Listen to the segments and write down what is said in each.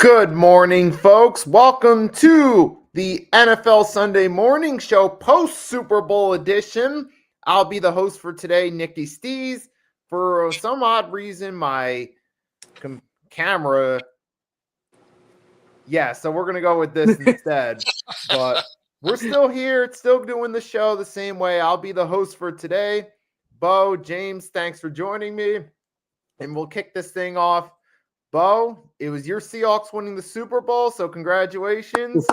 Good morning, folks. Welcome to the NFL Sunday Morning Show post Super Bowl edition. I'll be the host for today, Nicky Stees. For some odd reason, my camera. Yeah, so we're going to go with this instead. But we're still here. It's still doing the show the same way. I'll be the host for today. Bo, James, thanks for joining me. And we'll kick this thing off. Bo, it was your Seahawks winning the Super Bowl, so congratulations.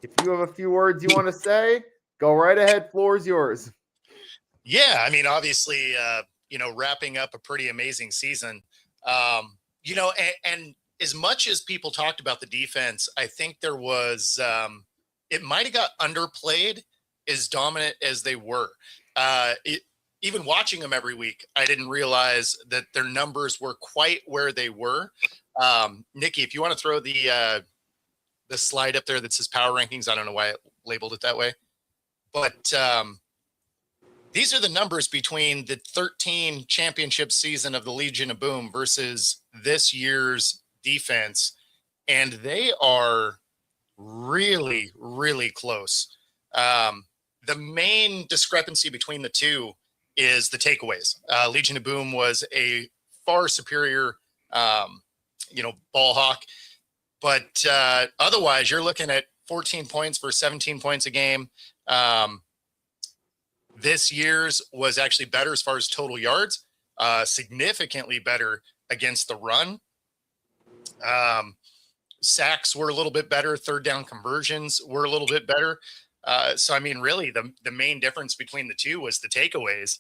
If you have a few words you want to say, go right ahead. Floor is yours. Yeah, I mean, obviously, wrapping up a pretty amazing season. And as much as people talked about the defense, I think there was it might have got underplayed as dominant as they were. Even watching them every week, I didn't realize that their numbers were quite where they were. Nicky, if you want to throw the slide up there that says power rankings, I don't know why it labeled it that way, but these are the numbers between the 13 championship season of the Legion of Boom versus this year's defense, and they are really, really close. The main discrepancy between the two is the takeaways. Legion of Boom was a far superior, ball hawk. But otherwise, you're looking at 14 points for 17 points a game. This year's was actually better as far as total yards, significantly better against the run. Sacks were a little bit better. Third down conversions were a little bit better. So, I mean, really, the main difference between the two was the takeaways.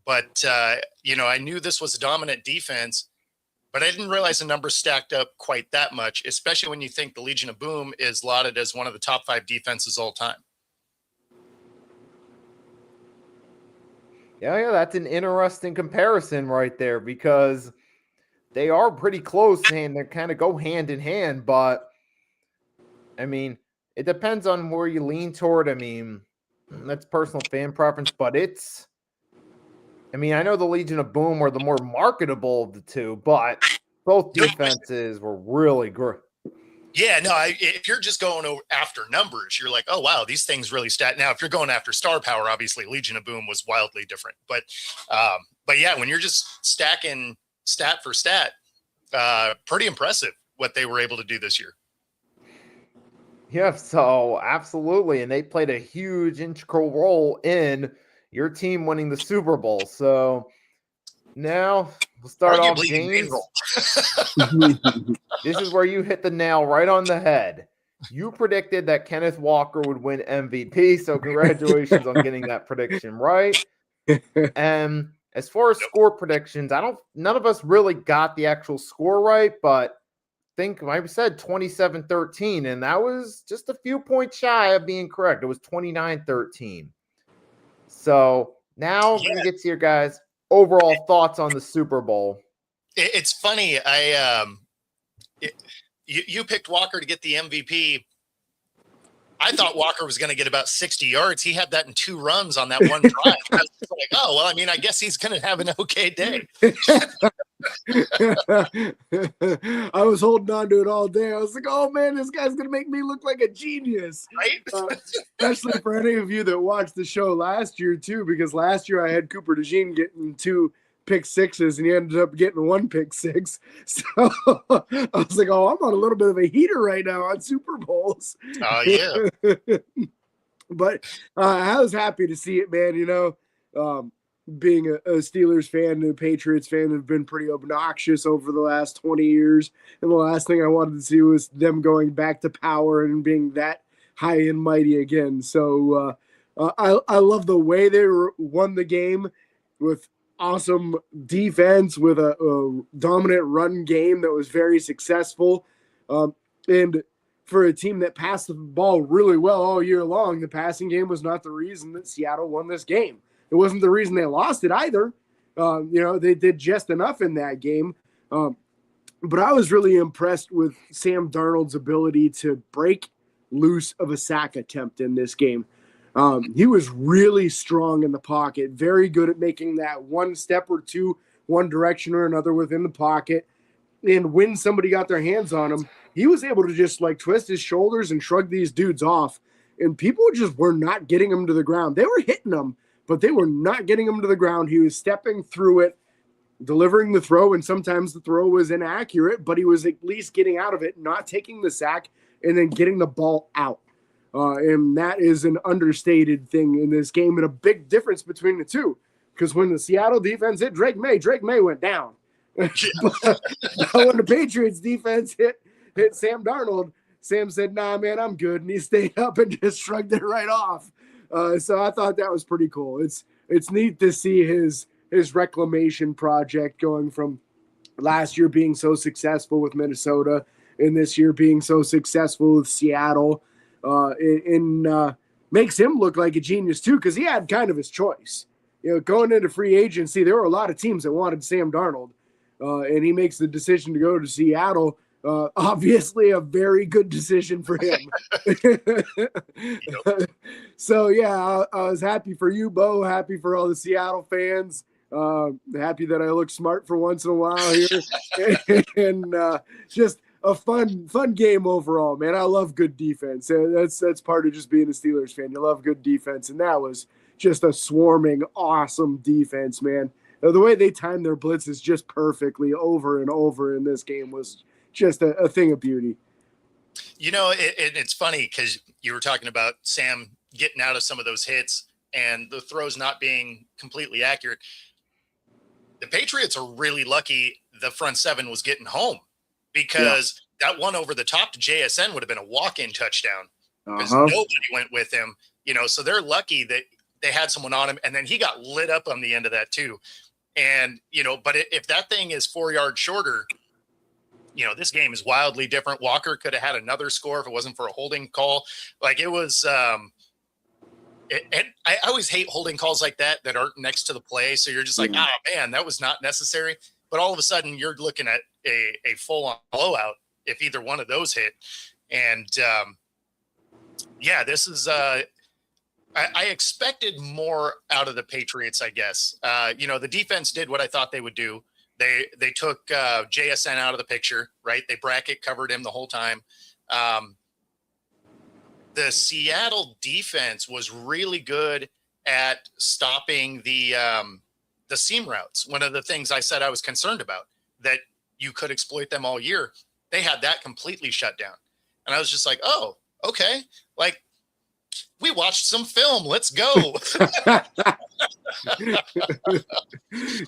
But, I knew this was a dominant defense, but I didn't realize the numbers stacked up quite that much, especially when you think the Legion of Boom is lauded as one of the top 5 defenses all time. Yeah, that's an interesting comparison right there because they are pretty close and they kind of go hand in hand. But, I mean, it depends on where you lean toward. I mean, that's personal fan preference, but I know the Legion of Boom were the more marketable of the two, but both defenses were really good. Yeah, no, if you're just going after numbers, you're like, oh, wow, these things really stat. Now, if you're going after star power, obviously Legion of Boom was wildly different. But yeah, when you're just stacking stat for stat, pretty impressive what they were able to do this year. Yeah, so absolutely. And they played a huge integral role in your team winning the Super Bowl. So now we'll start off, James. This is where you hit the nail right on the head. You predicted that Kenneth Walker would win MVP, so congratulations on getting that prediction right. And as far as score predictions, none of us really got the actual score right, but I said 27-13, and that was just a few points shy of being correct. It was 29-13. So now we're going to get to your guys' overall thoughts on the Super Bowl. It's funny. You picked Walker to get the MVP. I thought Walker was going to get about 60 yards. He had that in 2 runs on that one drive. I was just like, oh, well, I guess he's going to have an okay day. I was holding on to it all day. I was like, oh, man, this guy's going to make me look like a genius. Right? Especially for any of you that watched the show last year, too, because last year I had Cooper DeJean getting 2 pick sixes, and he ended up getting 1 pick six. So I was like, oh, I'm on a little bit of a heater right now on Super Bowls. Oh, yeah. But I was happy to see it, man. Being a Steelers fan and a Patriots fan have been pretty obnoxious over the last 20 years. And the last thing I wanted to see was them going back to power and being that high and mighty again. So I love the way they won the game with awesome defense, with a dominant run game that was very successful. And for a team that passed the ball really well all year long, the passing game was not the reason that Seattle won this game. It wasn't the reason they lost it either. They did just enough in that game. But I was really impressed with Sam Darnold's ability to break loose of a sack attempt in this game. He was really strong in the pocket, very good at making that one step or two, one direction or another within the pocket. And when somebody got their hands on him, he was able to just like twist his shoulders and shrug these dudes off. And people just were not getting him to the ground. They were hitting him, but they were not getting him to the ground. He was stepping through it, delivering the throw, and sometimes the throw was inaccurate, but he was at least getting out of it, not taking the sack, and then getting the ball out. And that is an understated thing in this game and a big difference between the two. Because when the Seattle defense hit Drake May went down. But when the Patriots defense hit Sam Darnold, Sam said, nah, man, I'm good. And he stayed up and just shrugged it right off. So I thought that was pretty cool. It's neat to see his reclamation project going from last year being so successful with Minnesota and this year being so successful with Seattle. Makes him look like a genius too, because he had kind of his choice. Going into free agency, there were a lot of teams that wanted Sam Darnold, and he makes the decision to go to Seattle. Obviously, a very good decision for him. So yeah, I was happy for you, Bo. Happy for all the Seattle fans. Happy that I look smart for once in a while here, and just a fun game overall, man. I love good defense. That's part of just being a Steelers fan. You love good defense, and that was just a swarming, awesome defense, man. The way they timed their blitzes just perfectly over and over in this game was just a thing of beauty. It's funny because you were talking about Sam getting out of some of those hits and the throws not being completely accurate. The Patriots are really lucky the front seven was getting home, because that one over the top to JSN would have been a walk-in touchdown because nobody went with him, so they're lucky that they had someone on him, and then he got lit up on the end of that too. And, but if that thing is 4 yards shorter, this game is wildly different. Walker could have had another score if it wasn't for a holding call. Like it was, and I always hate holding calls like that aren't next to the play. So you're just like, man, that was not necessary. But all of a sudden you're looking at a full-on blowout if either one of those hit. And this is I expected more out of the Patriots, I guess. The defense did what I thought they would do. They took JSN out of the picture, right? They bracket covered him the whole time. The Seattle defense was really good at stopping the seam routes. One of the things I said I was concerned about, that you could exploit them all year. They had that completely shut down. And I was just like, oh, okay. Like, we watched some film. Let's go.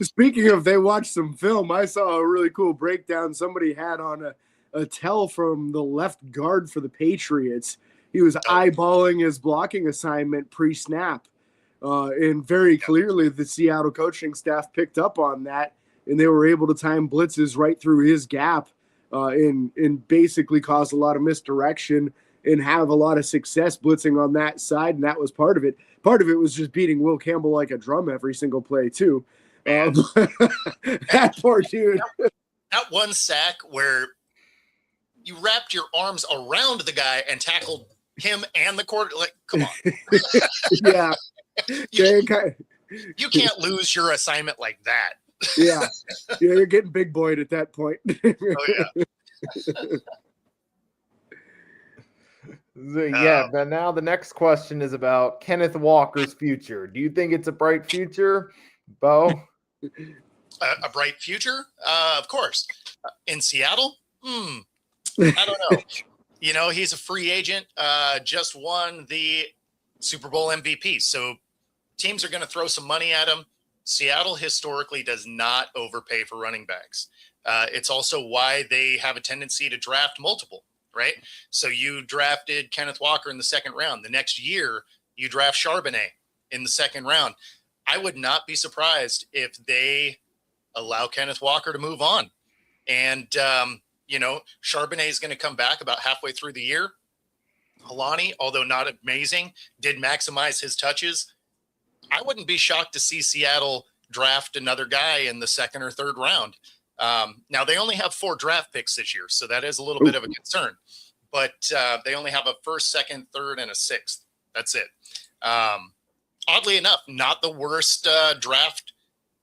Speaking of they watched some film, I saw a really cool breakdown somebody had on a tell from the left guard for the Patriots. He was eyeballing his blocking assignment pre-snap. And very clearly the Seattle coaching staff picked up on that, and they were able to time blitzes right through his gap and basically cause a lot of misdirection and have a lot of success blitzing on that side, and that was part of it. Part of it was just beating Will Campbell like a drum every single play, too. That poor dude. That one sack where you wrapped your arms around the guy and tackled him and the quarter. Like, come on. Yeah. You can't lose your assignment like that. Yeah, you're getting big boyed at that point. Oh, yeah. But now the next question is about Kenneth Walker's future. Do you think it's a bright future, Bo? A bright future? Of course. In Seattle? I don't know. He's a free agent, just won the Super Bowl MVP. So teams are going to throw some money at him. Seattle historically does not overpay for running backs. It's also why they have a tendency to draft multiple, right? So you drafted Kenneth Walker in the second round. The next year, you draft Charbonnet in the second round. I would not be surprised if they allow Kenneth Walker to move on. And, Charbonnet is going to come back about halfway through the year. Halani, although not amazing, did maximize his touches. I wouldn't be shocked to see Seattle draft another guy in the second or third round. Now, they only have 4 draft picks this year, so that is a little bit of a concern. But they only have a first, second, third, and a sixth. That's it. Oddly enough, not the worst draft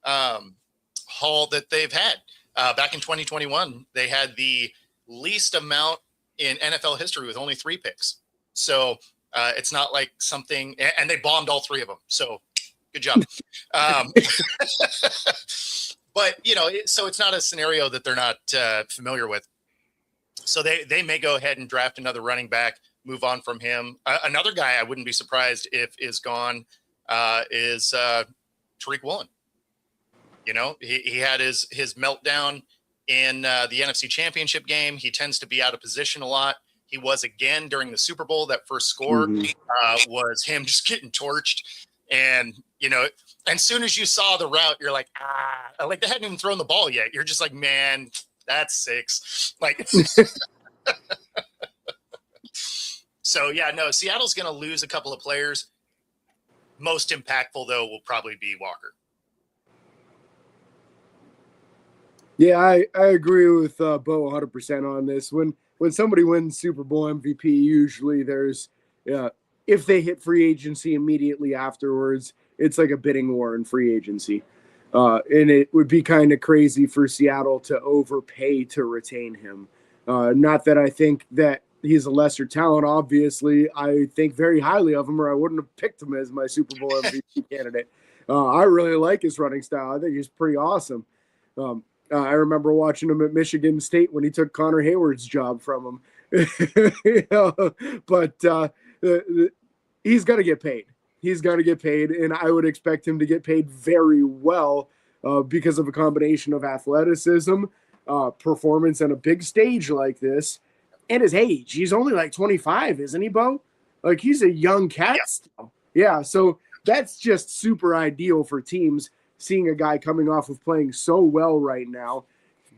haul that they've had. Back in 2021, they had the least amount in NFL history with only 3 picks. So it's not like something, and they bombed all 3 of them. So good job. But, so it's not a scenario that they're not familiar with. So they may go ahead and draft another running back, move on from him. Another guy I wouldn't be surprised if is gone is Tariq Woolen. He had his meltdown in the NFC Championship game. He tends to be out of position a lot. He was again during the Super Bowl. That first score was him just getting torched. And, as soon as you saw the route, you're like, like they hadn't even thrown the ball yet. You're just like, man, that's 6. Like, so yeah, no, Seattle's going to lose a couple of players. Most impactful though will probably be Walker. Yeah, I agree with Bo 100% on this. When somebody wins Super Bowl MVP, usually there's if they hit free agency immediately afterwards, it's like a bidding war in free agency. And it would be kind of crazy for Seattle to overpay to retain him. Not that I think that he's a lesser talent. Obviously, I think very highly of him, or I wouldn't have picked him as my Super Bowl MVP candidate. I really like his running style. I think he's pretty awesome. I remember watching him at Michigan State when he took Connor Hayward's job from him. But he's going to get paid. He's going to get paid, and I would expect him to get paid very well because of a combination of athleticism, performance on a big stage like this, and his age. He's only like 25, isn't he, Bo? Like, he's a young cat still. Yeah, so that's just super ideal for teams, seeing a guy coming off of playing so well right now.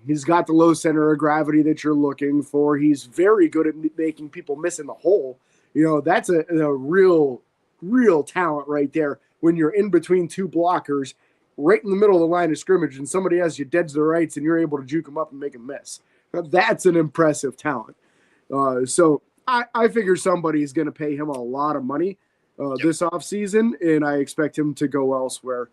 He's got the low center of gravity that you're looking for. He's very good at making people miss in the hole. That's a real talent right there when you're in between 2 blockers right in the middle of the line of scrimmage and somebody has you dead to the rights and you're able to juke them up and make them miss. That's an impressive talent. So I figure somebody's going to pay him a lot of money this offseason, and I expect him to go elsewhere.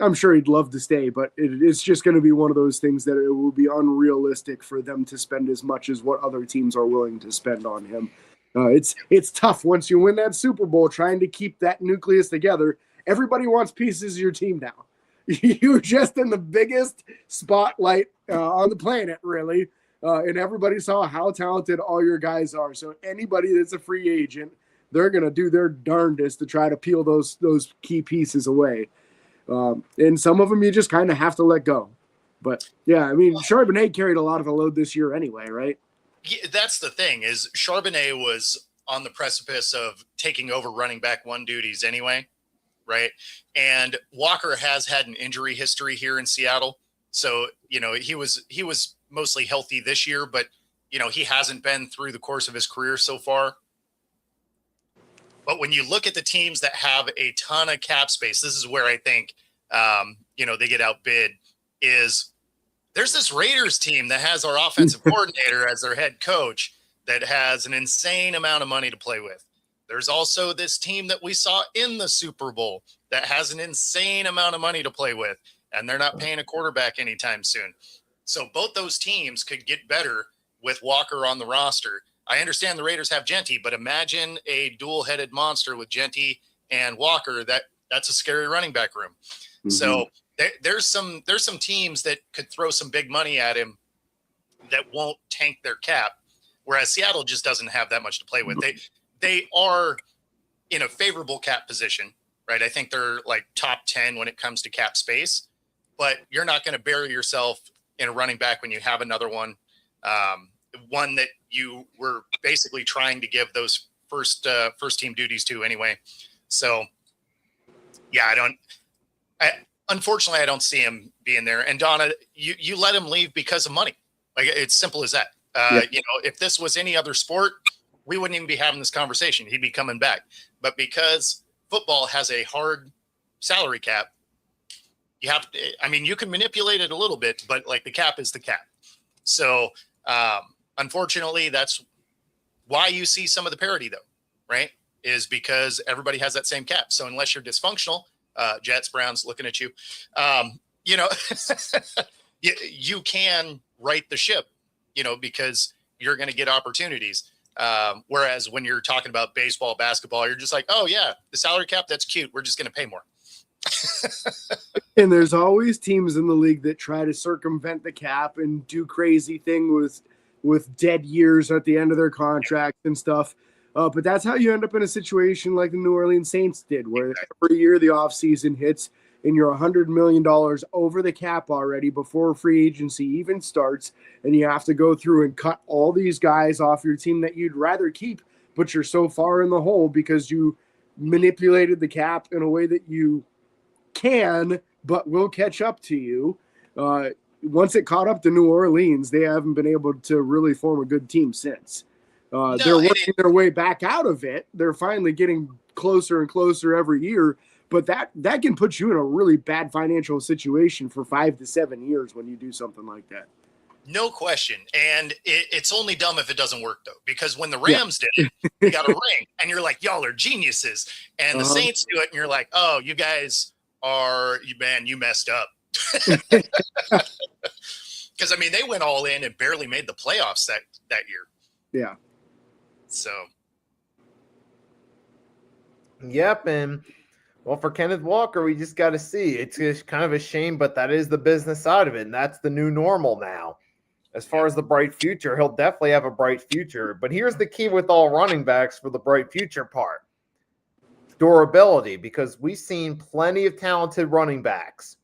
I'm sure he'd love to stay, but it's just going to be one of those things that it will be unrealistic for them to spend as much as what other teams are willing to spend on him. It's tough once you win that Super Bowl trying to keep that nucleus together. Everybody wants pieces of your team now. You're just in the biggest spotlight on the planet, really, and everybody saw how talented all your guys are. So anybody that's a free agent, they're going to do their darndest to try to peel those key pieces away. And some of them you just kind of have to let go. But, yeah, I mean, Charbonnet carried a lot of the load this year anyway, right? Yeah, that's the thing, is Charbonnet was on the precipice of taking over running back 1 duties anyway, right? And Walker has had an injury history here in Seattle. So, he was mostly healthy this year, but, he hasn't been through the course of his career so far. But when you look at the teams that have a ton of cap space, this is where I think, they get outbid, is there's this Raiders team that has our offensive coordinator as their head coach that has an insane amount of money to play with. There's also this team that we saw in the Super Bowl that has an insane amount of money to play with, and they're not paying a quarterback anytime soon. So both those teams could get better with Walker on the roster. I understand the Raiders have Genty, but imagine a dual-headed monster with Genty and Walker. That's a scary running back room. Mm-hmm. So there's some teams that could throw some big money at him that won't tank their cap, whereas Seattle just doesn't have that much to play with. They are in a favorable cap position, right? I think they're like top 10 when it comes to cap space, but you're not going to bury yourself in a running back when you have another one. One that you were basically trying to give those first team duties to anyway. So yeah, unfortunately I don't see him being there. And Donna, you let him leave because of money. Like, it's simple as that. If this was any other sport, we wouldn't even be having this conversation. He'd be coming back. But because football has a hard salary cap, you can manipulate it a little bit, but like, the cap is the cap. So, unfortunately, that's why you see some of the parity, though, right? Is because everybody has that same cap. So unless you're dysfunctional, Jets, Browns, looking at you, you can right the ship, because you're going to get opportunities. Whereas when you're talking about baseball, basketball, you're just like, oh yeah, the salary cap, that's cute. We're just going to pay more. And there's always teams in the league that try to circumvent the cap and do crazy thing with dead years at the end of their contract and stuff. But that's how you end up in a situation like the New Orleans Saints did, where every year the offseason hits and you're $100 million over the cap already before free agency even starts, and you have to go through and cut all these guys off your team that you'd rather keep, but you're so far in the hole because you manipulated the cap in a way that you can, but will catch up to you. Once it caught up to New Orleans, they haven't been able to really form a good team since. They're working their way back out of it. They're finally getting closer and closer every year, but that can put you in a really bad financial situation for 5 to 7 years when you do something like that. No question. And it's only dumb if it doesn't work, though, because when the Rams did it, they got a ring, and you're like, y'all are geniuses. And the Saints do it, and you're like, oh, you guys you messed up. Because, I mean, they went all in and barely made the playoffs that year. Yeah. So. Yep, and well, for Kenneth Walker, we just got to see. It's just kind of a shame, but that is the business side of it, and that's the new normal now. As far as the bright future, he'll definitely have a bright future. But here's the key with all running backs for the bright future part. Durability, because we've seen plenty of talented running backs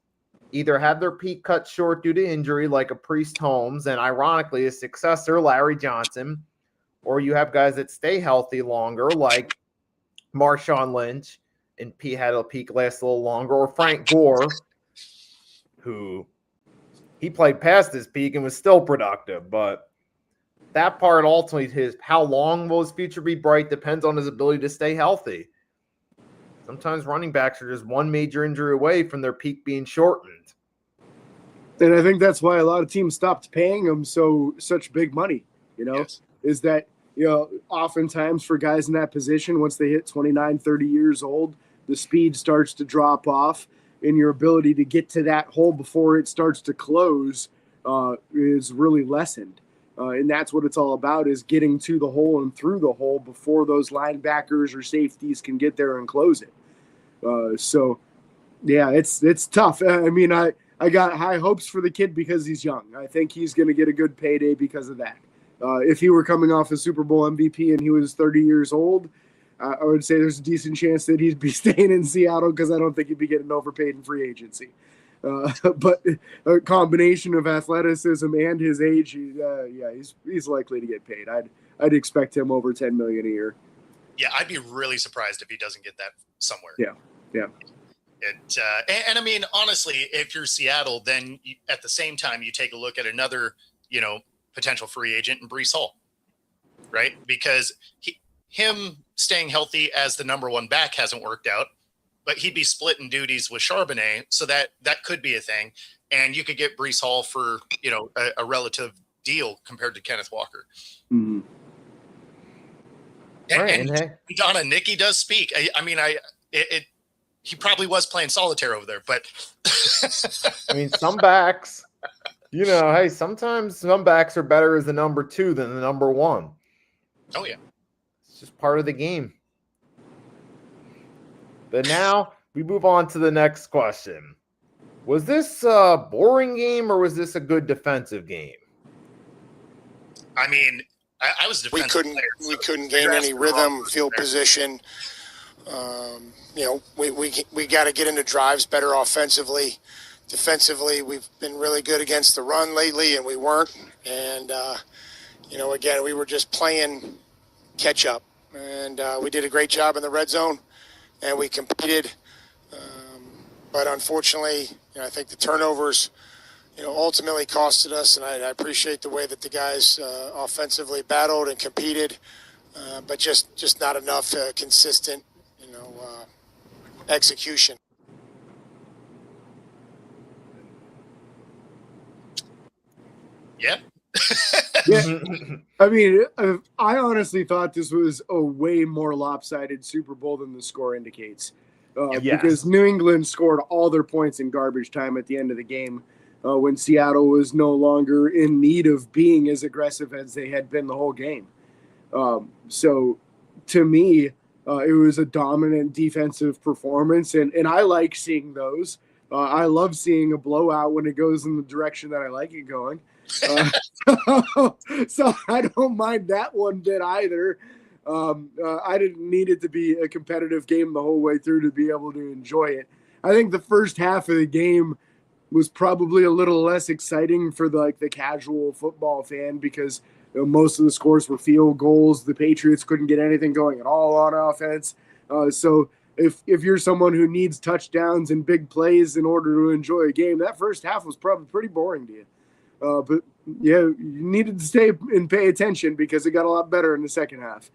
either have their peak cut short due to injury, like a Priest Holmes, and ironically, his successor, Larry Johnson, or you have guys that stay healthy longer, like Marshawn Lynch, and had a peak last a little longer, or Frank Gore, who he played past his peak and was still productive. But that part ultimately, how long will his future be bright depends on his ability to stay healthy. Sometimes running backs are just one major injury away from their peak being shortened. And I think that's why a lot of teams stopped paying them such big money, Yes. Is that, oftentimes for guys in that position, once they hit 29, 30 years old, the speed starts to drop off, and your ability to get to that hole before it starts to close is really lessened. And that's what it's all about, is getting to the hole and through the hole before those linebackers or safeties can get there and close it. So, yeah, it's tough. I mean, I got high hopes for the kid because he's young. I think he's going to get a good payday because of that. If he were coming off a Super Bowl MVP and he was 30 years old, I would say there's a decent chance that he'd be staying in Seattle, because I don't think he'd be getting overpaid in free agency. But a combination of athleticism and his age, he's likely to get paid. I'd expect him over $10 million a year. Yeah, I'd be really surprised if he doesn't get that somewhere. Yeah. And I mean, honestly, if you're Seattle, then at the same time you take a look at another, potential free agent in Breece Hall, right? Because him staying healthy as the number one back hasn't worked out, but he'd be splitting duties with Charbonnet, so that could be a thing. And you could get Breece Hall for, a relative deal compared to Kenneth Walker. Mm-hmm. And Donna, Nicky does speak. I mean, he probably was playing solitaire over there, but I mean, some backs, hey, sometimes some backs are better as the number 2 than the number 1. Oh yeah. It's just part of the game. But now we move on to the next question. Was this a boring game, or was this a good defensive game? I mean, I was a defensive player, we couldn't gain any rhythm, field position. We got to get into drives better offensively. Defensively, we've been really good against the run lately, and we weren't. And, again, we were just playing catch up. And we did a great job in the red zone, and we competed. But unfortunately, I think the turnovers, ultimately costed us. And I appreciate the way that the guys offensively battled and competed, but just not enough consistent, execution. Yeah. Yeah. I mean, I honestly thought this was a way more lopsided Super Bowl than the score indicates. Yes. Because New England scored all their points in garbage time at the end of the game. when Seattle was no longer in need of being as aggressive as they had been the whole game. So to me, it was a dominant defensive performance, and I like seeing those. I love seeing a blowout when it goes in the direction that I like it going. So I don't mind that one bit either. I didn't need it to be a competitive game the whole way through to be able to enjoy it. I think the first half of the game was probably a little less exciting for the casual football fan because most of the scores were field goals. The Patriots couldn't get anything going at all on offense. So if you're someone who needs touchdowns and big plays in order to enjoy a game, that first half was probably pretty boring to you. But yeah, you needed to stay and pay attention because it got a lot better in the second half.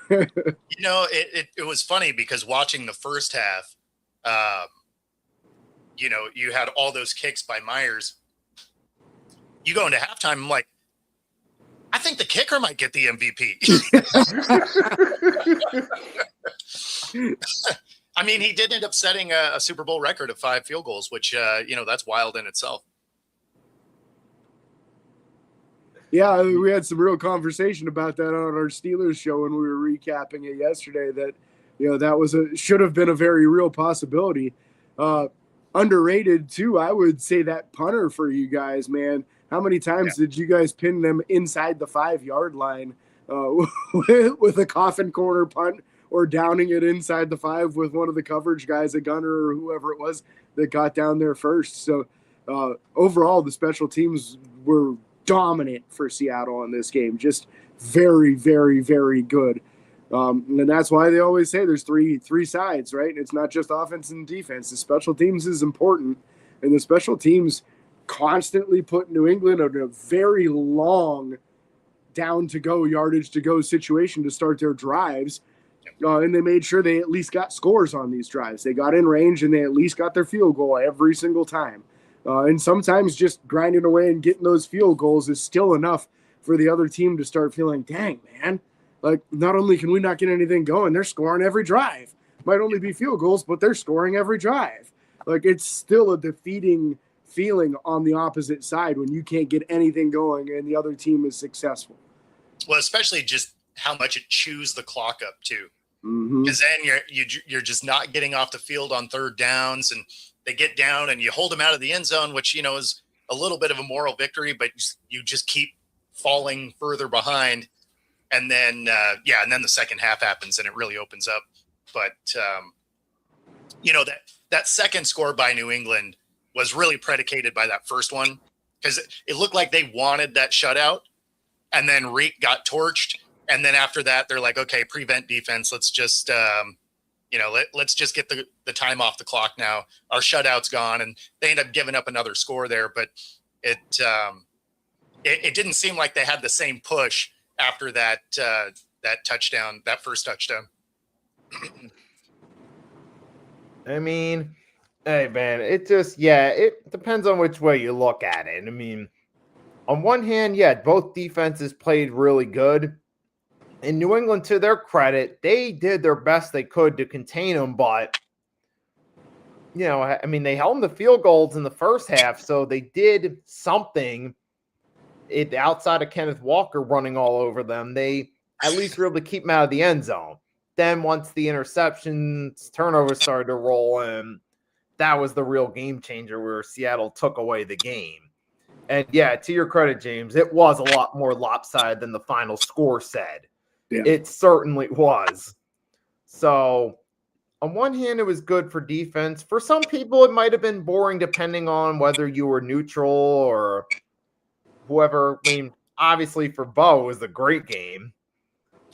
It was funny because watching the first half, you had all those kicks by Myers. You go into halftime, I'm like, I think the kicker might get the MVP. I mean, he did end up setting a Super Bowl record of 5 field goals, which, that's wild in itself. Yeah, we had some real conversation about that on our Steelers show when we were recapping it yesterday. That that should have been a very real possibility. Underrated too, I would say that punter for you guys, man. How many times did you guys pin them inside the 5-yard line with a coffin corner punt, or downing it inside the 5 with one of the coverage guys, a gunner or whoever it was that got down there first? So overall, the special teams were dominant for Seattle in this game. Just very, very, very good. And that's why they always say there's three sides, right? It's not just offense and defense. The special teams is important, and the special teams constantly put New England in a very long down to go, yardage to go situation to start their drives. And they made sure they at least got scores on these drives. They got in range and they at least got their field goal every single time. And sometimes just grinding away and getting those field goals is still enough for the other team to start feeling, dang, man, like not only can we not get anything going, they're scoring every drive. Might only be field goals, but they're scoring every drive. Like, it's still a defeating feeling on the opposite side when you can't get anything going and the other team is successful. Well, especially just how much it chews the clock up too. Mm-hmm. Because then you're just not getting off the field on third downs, and they get down and you hold them out of the end zone, which, is a little bit of a moral victory, but you just keep falling further behind. And then, and then the second half happens and it really opens up. But, that second score by New England was really predicated by that first one, because it looked like they wanted that shutout, and then Reek got torched. And then after that, they're like, okay, prevent defense. Let's just, let's just get the time off the clock now. Our shutout's gone, and they end up giving up another score there. But it didn't seem like they had the same push after that touchdown, that first touchdown. I mean, hey man, it depends on which way you look at it. I mean, on one hand, both defenses played really good. In New England, to their credit, they did their best they could to contain them, but they held them to field goals in the first half, so they did something. Outside of Kenneth Walker running all over them, they at least were able to keep them out of the end zone. Then once the interceptions, turnovers started to roll in, that was the real game changer where Seattle took away the game. And to your credit, James, it was a lot more lopsided than the final score said. Yeah. It certainly was. So on one hand, it was good for defense. For some people, it might have been boring depending on whether you were neutral or whoever. I mean, obviously for Bo, it was a great game.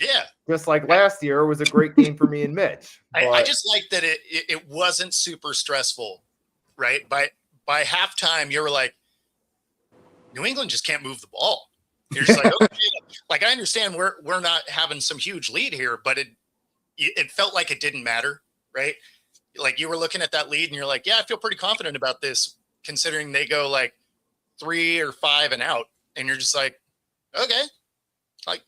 Yeah. Just like last year, it was a great game for me and Mitch. I just like that it wasn't super stressful, right? By halftime, you were like, New England just can't move the ball. You're just like, okay, like I understand we're not having some huge lead here, but it felt like it didn't matter, right? Like you were looking at that lead and you're like, yeah, I feel pretty confident about this, considering they go like 3 or 5 and out, and you're just like, okay, like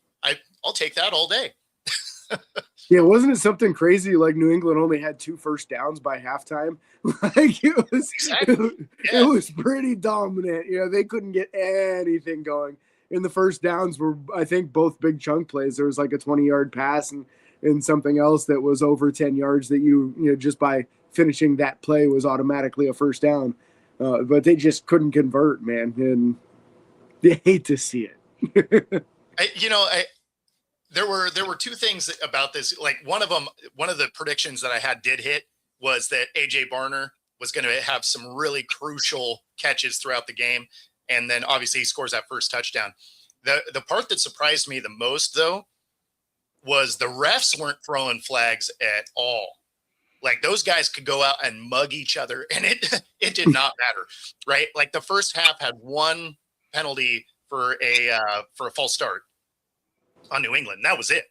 I'll take that all day. Yeah, wasn't it something crazy like New England only had 2 first downs by halftime? Like Exactly. it was pretty dominant. They couldn't get anything going. And the first downs were, I think, both big chunk plays. There was like a 20-yard pass and something else that was over 10 yards that just by finishing that play was automatically a first down. But they just couldn't convert, man. And you hate to see it. There were two things about this. Like one of the predictions that I had did hit was that AJ Barner was going to have some really crucial catches throughout the game. And then obviously he scores that first touchdown. The part that surprised me the most though was the refs weren't throwing flags at all. Like those guys could go out and mug each other and it did not matter. Right. Like the first half had one penalty for a false start on New England. That was it.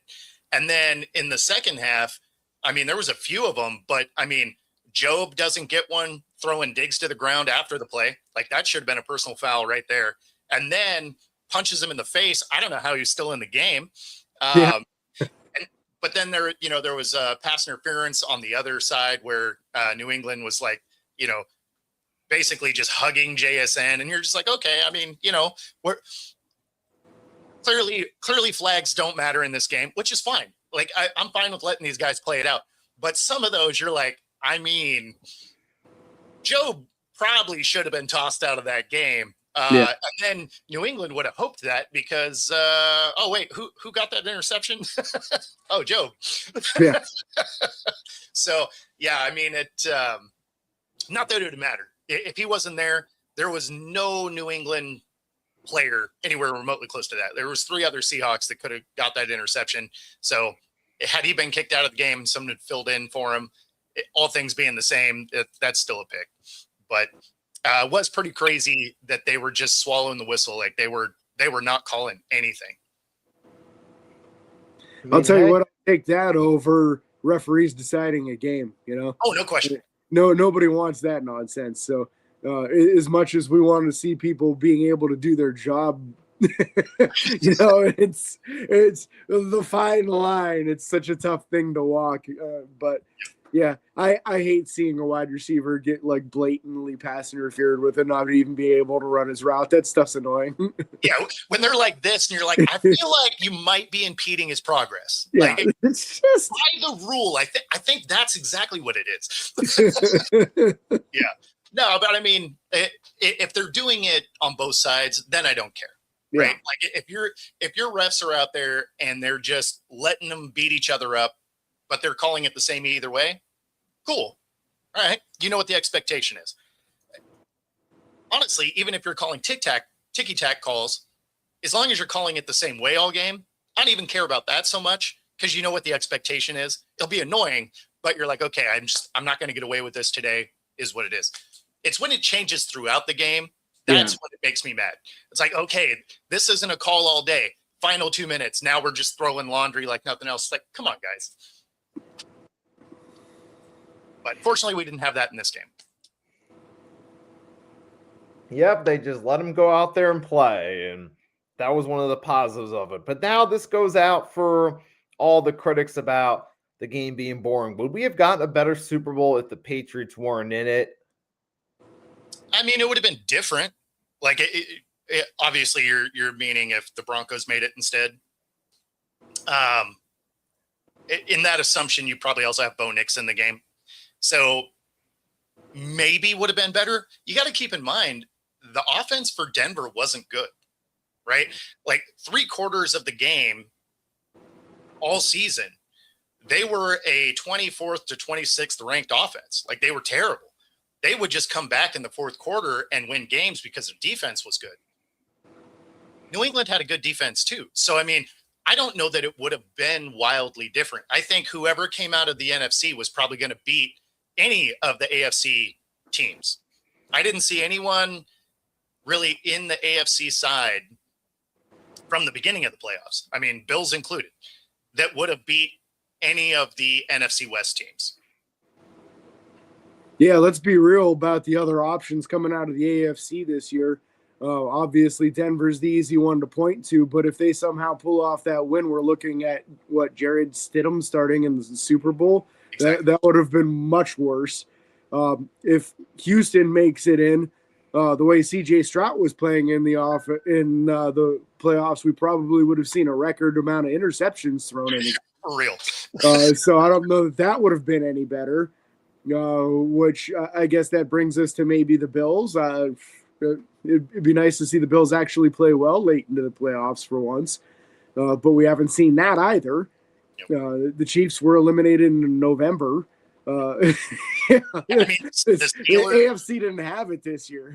And then in the second half, I mean, there was a few of them, but I mean, Job doesn't get one throwing Diggs to the ground after the play. Like that should have been a personal foul right there. And then punches him in the face. I don't know how he's still in the game. But then there was a pass interference on the other side where New England was like, basically just hugging JSN. And you're just like, okay, I mean, we're clearly flags don't matter in this game, which is fine. Like I'm fine with letting these guys play it out. But some of those you're like, I mean, Joe probably should have been tossed out of that game. And then New England would have hoped that because, who got that interception? Oh, Joe. Yeah. So, yeah, I mean, not that it would matter. If he wasn't there, there was no New England player anywhere remotely close to that. There was 3 other Seahawks that could have got that interception. So had he been kicked out of the game, someone had filled in for him, all things being the same, that's still a pick. But it was pretty crazy that they were just swallowing the whistle. Like they were not calling anything. I'll tell you what, I'll take that over referees deciding a game, Oh, no question. No, nobody wants that nonsense. So as much as we want to see people being able to do their job, it's the fine line. It's such a tough thing to walk. But yeah, I hate seeing a wide receiver get like blatantly pass interfered with and not even be able to run his route. That stuff's annoying. Yeah, when they're like this and you're like, I feel like you might be impeding his progress. Yeah, like, it's just by the rule. I think that's exactly what it is. Yeah. No, but I mean, if they're doing it on both sides, then I don't care. Yeah. Right? Like if your refs are out there and they're just letting them beat each other up, but they're calling it the same either way, cool. All right. You know what the expectation is. Honestly, even if you're calling ticky-tack calls, as long as you're calling it the same way all game, I don't even care about that so much because you know what the expectation is. It'll be annoying, but you're like, okay, I'm not going to get away with this today is what it is. It's when it changes throughout the game. That's when it makes me mad. It's like, okay, this isn't a call all day. Final 2 minutes. Now we're just throwing laundry like nothing else. Like, come on, guys. But fortunately, we didn't have that in this game. Yep, they just let him go out there and play, and that was one of the positives of it. But now this goes out for all the critics about the game being boring. Would we have gotten a better Super Bowl if the Patriots weren't in it? I mean, it would have been different. Like, obviously, you're meaning if the Broncos made it instead. In that assumption, you probably also have Bo Nix in the game. So maybe would have been better. You got to keep in mind, the offense for Denver wasn't good, right? Like 3/4 of the game all season, they were a 24th to 26th ranked offense. Like they were terrible. They would just come back in the fourth quarter and win games because their defense was good. New England had a good defense too. So, I mean, I don't know that it would have been wildly different. I think whoever came out of the NFC was probably going to beat any of the AFC teams. I didn't see anyone really in the AFC side from the beginning of the playoffs. I mean, Bills included, that would have beat any of the NFC West teams. Yeah, let's be real about the other options coming out of the AFC this year. Obviously, Denver's the easy one to point to, but if they somehow pull off that win, we're looking at Jared Stidham starting in the Super Bowl. Exactly. That would have been much worse. If Houston makes it in, the way C.J. Stroud was playing in the playoffs, we probably would have seen a record amount of interceptions thrown in. For real. So I don't know that would have been any better. Which I guess that brings us to maybe the Bills. It'd be nice to see the Bills actually play well late into the playoffs for once, but we haven't seen that either. The Chiefs were eliminated in November. I mean, the AFC didn't have it this year.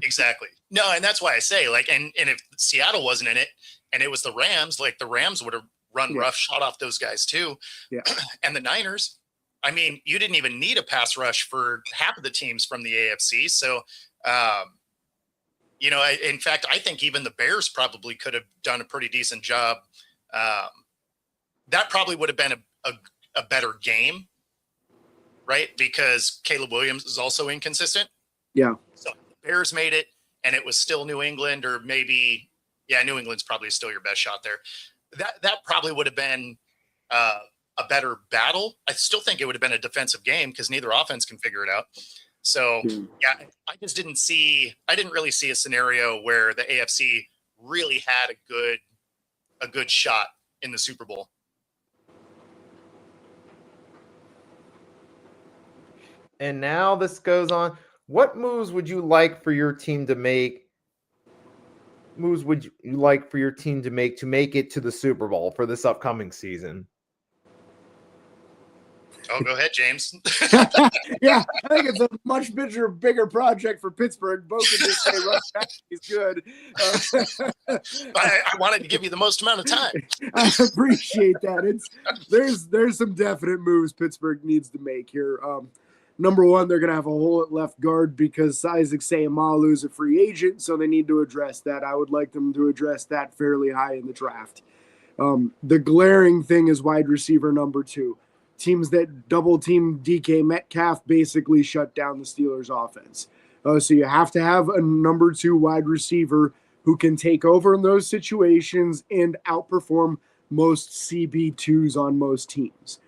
Exactly. No, and that's why I say, like, and if Seattle wasn't in it and it was the Rams, like the Rams would have run rough shot off those guys too. Yeah. And the Niners, I mean, you didn't even need a pass rush for half of the teams from the AFC. So, in fact, I think even the Bears probably could have done a pretty decent job. That probably would have been a better game, right? Because Caleb Williams is also inconsistent. Yeah. So the Bears made it, and it was still New England, or maybe, New England's probably still your best shot there. That probably would have been a better battle. I still think it would have been a defensive game because neither offense can figure it out. So, I just I didn't really see a scenario where the AFC really had a good shot in the Super Bowl. And now this goes on. What moves would you like for your team to make? Moves would you like for your team to make it to the Super Bowl for this upcoming season? Oh, go ahead, James. Yeah, I think it's a much bigger project for Pittsburgh. Bo can just say, "Russ, he's good." I wanted to give you the most amount of time. I appreciate that. There's some definite moves Pittsburgh needs to make here. Number one, they're going to have a hole at left guard because Isaac Seumalo is a free agent, so they need to address that. I would like them to address that fairly high in the draft. The glaring thing is wide receiver number 2. Teams that double team DK Metcalf basically shut down the Steelers offense. So you have to have a number 2 wide receiver who can take over in those situations and outperform most CB2s on most teams.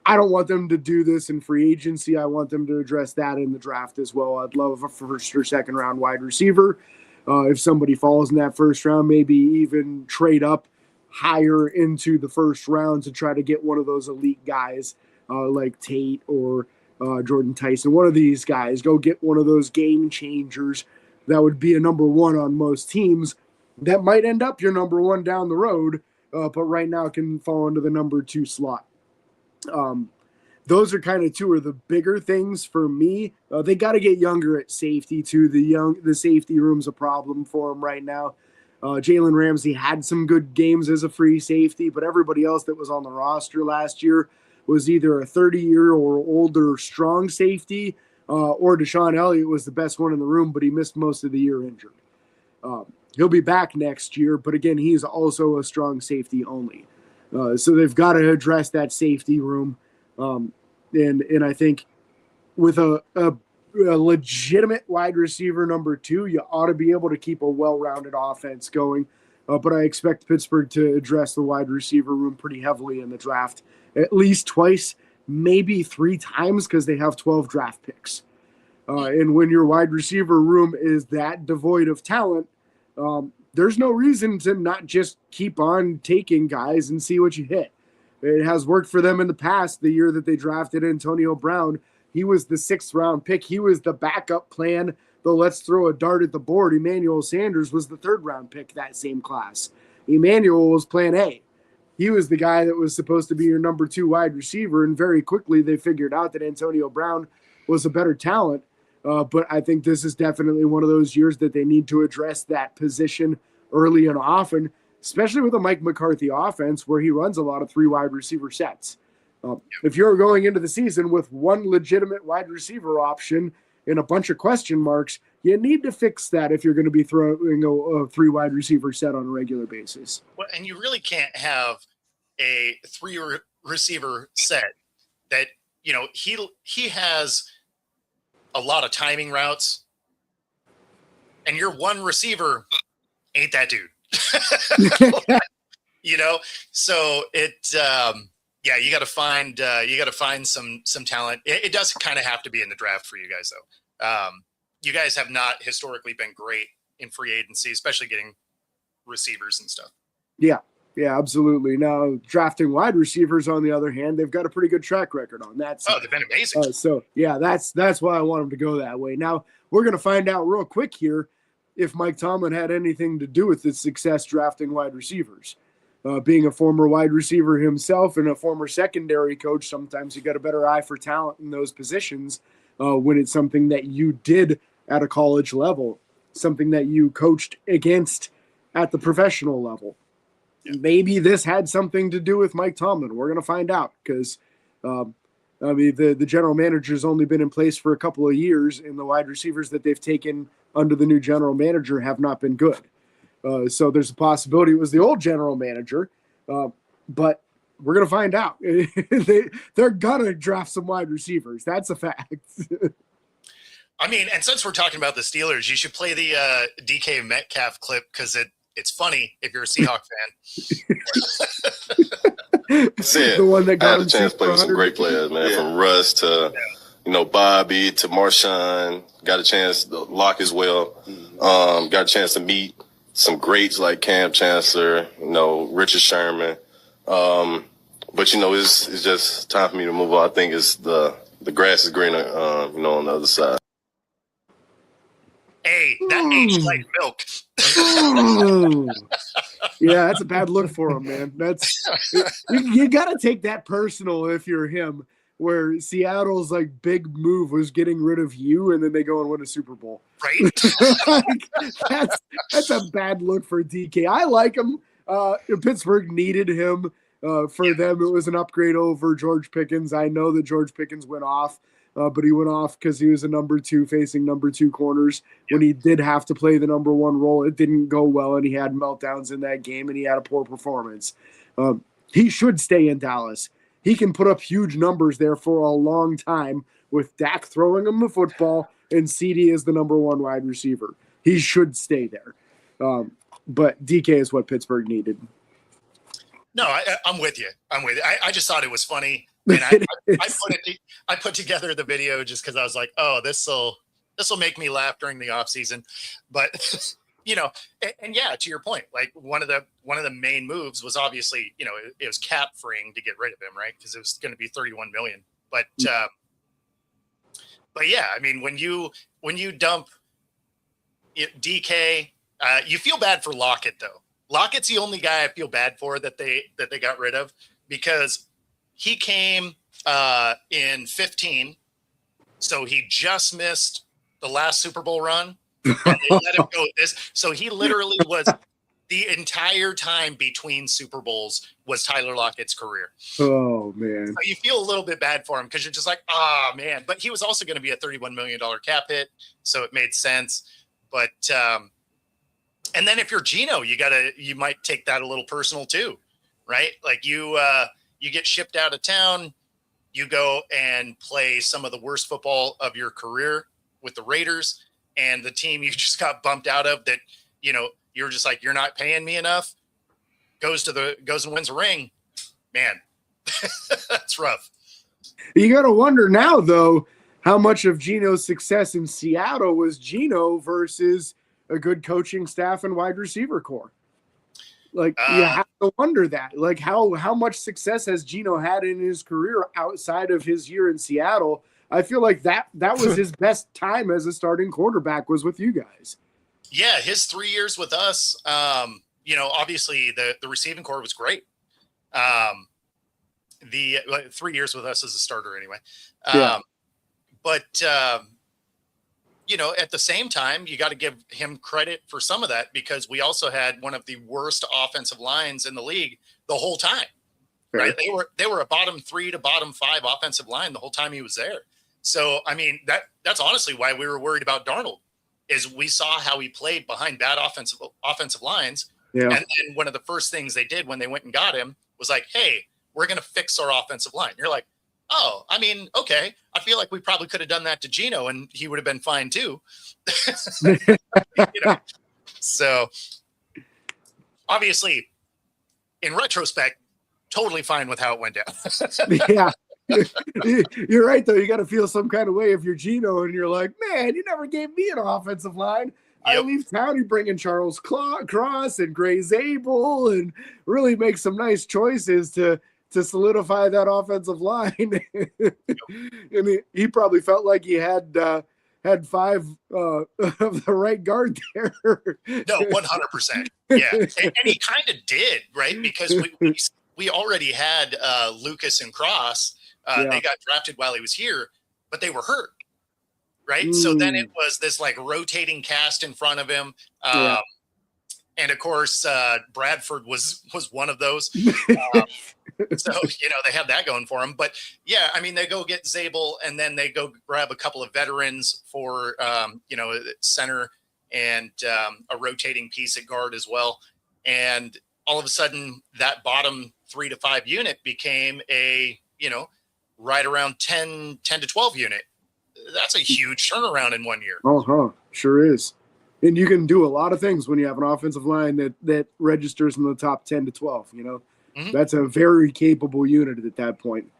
I don't want them to do this in free agency. I want them to address that in the draft as well. I'd love a first or second round wide receiver. If somebody falls in that first round, maybe even trade up higher into the first round to try to get one of those elite guys like Tate or Jordan Tyson. One of these guys, go get one of those game changers that would be a number 1 on most teams that might end up your number 1 down the road, but right now can fall into the number 2 slot. Those are kind of 2 of the bigger things for me. They got to get younger at safety too. The safety room's a problem for them right now. Jalen Ramsey had some good games as a free safety, but everybody else that was on the roster last year was either a 30-year or older strong safety, or Deshaun Elliott was the best one in the room, but he missed most of the year injured. He'll be back next year, but again, he's also a strong safety only. So they've got to address that safety room. And I think with a legitimate wide receiver number 2, you ought to be able to keep a well-rounded offense going. But I expect Pittsburgh to address the wide receiver room pretty heavily in the draft, at least twice, maybe 3 times, because they have 12 draft picks. And when your wide receiver room is that devoid of talent, there's no reason to not just keep on taking guys and see what you hit. It has worked for them in the past. The year that they drafted Antonio Brown, he was the 6th round pick. He was the backup plan, though let's throw a dart at the board. Emmanuel Sanders was the 3rd round pick that same class. Emmanuel was plan A. He was the guy that was supposed to be your number 2 wide receiver, and very quickly they figured out that Antonio Brown was a better talent. But I think this is definitely one of those years that they need to address that position early and often, especially with a Mike McCarthy offense where he runs a lot of 3 wide receiver sets. If you're going into the season with 1 legitimate wide receiver option and a bunch of question marks, you need to fix that if you're going to be throwing a 3 wide receiver set on a regular basis. Well, and you really can't have a 3 receiver set that, he has a lot of timing routes. and your one receiver ain't that dude. So you got to find some talent. It does kind of have to be in the draft for you guys though. You guys have not historically been great in free agency, especially getting receivers and stuff. Yeah, absolutely. Now, drafting wide receivers, on the other hand, they've got a pretty good track record on that side. Oh, they've been amazing. That's why I want them to go that way. Now, we're going to find out real quick here if Mike Tomlin had anything to do with his success drafting wide receivers. Being a former wide receiver himself and a former secondary coach, sometimes you got a better eye for talent in those positions when it's something that you did at a college level, something that you coached against at the professional level. Yeah. Maybe this had something to do with Mike Tomlin. We're going to find out because, the general manager's only been in place for a couple of years, and the wide receivers that they've taken under the new general manager have not been good. So there's a possibility it was the old general manager, but we're going to find out. They're going to draft some wide receivers. That's a fact. I mean, and since we're talking about the Steelers, you should play the DK Metcalf clip because it's funny if you're a Seahawks fan. The one that got I had a chance to play with some great players, man, from Russ to Bobby to Marshawn. Got a chance to Locke as well. Got a chance to meet some greats like Cam Chancellor, Richard Sherman. But it's just time for me to move on. I think it's the grass is greener, on the other side. Hey, that aged like milk. Yeah, that's a bad look for him, man. You got to take that personal if you're him. Where Seattle's big move was getting rid of you, and then they go and win a Super Bowl. Right? That's a bad look for DK. I like him. Pittsburgh needed him. For them, it was an upgrade over George Pickens. I know that George Pickens went off, but he went off because he was a number 2 facing number 2 corners. When he did have to play the number 1 role, it didn't go well, and he had meltdowns in that game, and he had a poor performance. He should stay in Dallas. He can put up huge numbers there for a long time with Dak throwing him the football and CD as the number 1 wide receiver. He should stay there. But DK is what Pittsburgh needed. No, I'm with you. I just thought it was funny. And I put together the video just because I was like, oh, this will make me laugh during the off season. But and yeah, to your point, one of the main moves was obviously, it was cap freeing to get rid of him, right? Because it was going to be $31 million. But yeah, I mean, when you dump DK, you feel bad for Lockett though. Lockett's the only guy I feel bad for that they got rid of because he came in 15, so he just missed the last Super Bowl run. And they let him go so he literally was the entire time between Super Bowls was Tyler Lockett's career. Oh man. So you feel a little bit bad for him because you're just like, oh man. But he was also going to be a $31 million cap hit, so it made sense. But and then if you're Geno, you might take that a little personal too, right? Like you get shipped out of town, you go and play some of the worst football of your career with the Raiders. And the team you just got bumped out of that, you're just like, you're not paying me enough, goes and wins a ring. Man, that's rough. You got to wonder now, though, how much of Geno's success in Seattle was Geno versus a good coaching staff and wide receiver core. You have to wonder that. How much success has Geno had in his career outside of his year in Seattle? I feel like that was his best time as a starting quarterback was with you guys. Yeah, his 3 years with us, obviously the receiving core was great. The 3 years with us as a starter anyway. But at the same time, you got to give him credit for some of that because we also had one of the worst offensive lines in the league the whole time. Right? They were a bottom 3 to bottom 5 offensive line the whole time he was there. So, I mean, that's honestly why we were worried about Darnold is we saw how he played behind bad offensive lines. Yeah. And then one of the first things they did when they went and got him was like, hey, we're going to fix our offensive line. You're like, oh, I mean, okay. I feel like we probably could have done that to Geno and he would have been fine too. You know? So obviously, in retrospect, totally fine with how it went down. Yeah. You're right, though. You got to feel some kind of way if you're Geno and you're like, man, you never gave me an offensive line. I leave town, you bring in Charles Cross and Gray Zabel and really make some nice choices to solidify that offensive line. And he probably felt like he had five of the right guard there. No, 100%. Yeah, and he kind of did, right? Because we already had Lucas and Cross. They got drafted while he was here, but they were hurt, right? So then it was this like rotating cast in front of him. And of course, Bradford was one of those. So, they have that going for them. But yeah, I mean, they go get Zabel and then they go grab a couple of veterans for, center and a rotating piece at guard as well. And all of a sudden that bottom 3 to 5 unit became a, right around 10 to 12 unit. That's a huge turnaround in 1 year. Sure is. And you can do a lot of things when you have an offensive line that registers in the top 10 to 12, Mm-hmm. That's a very capable unit at that point.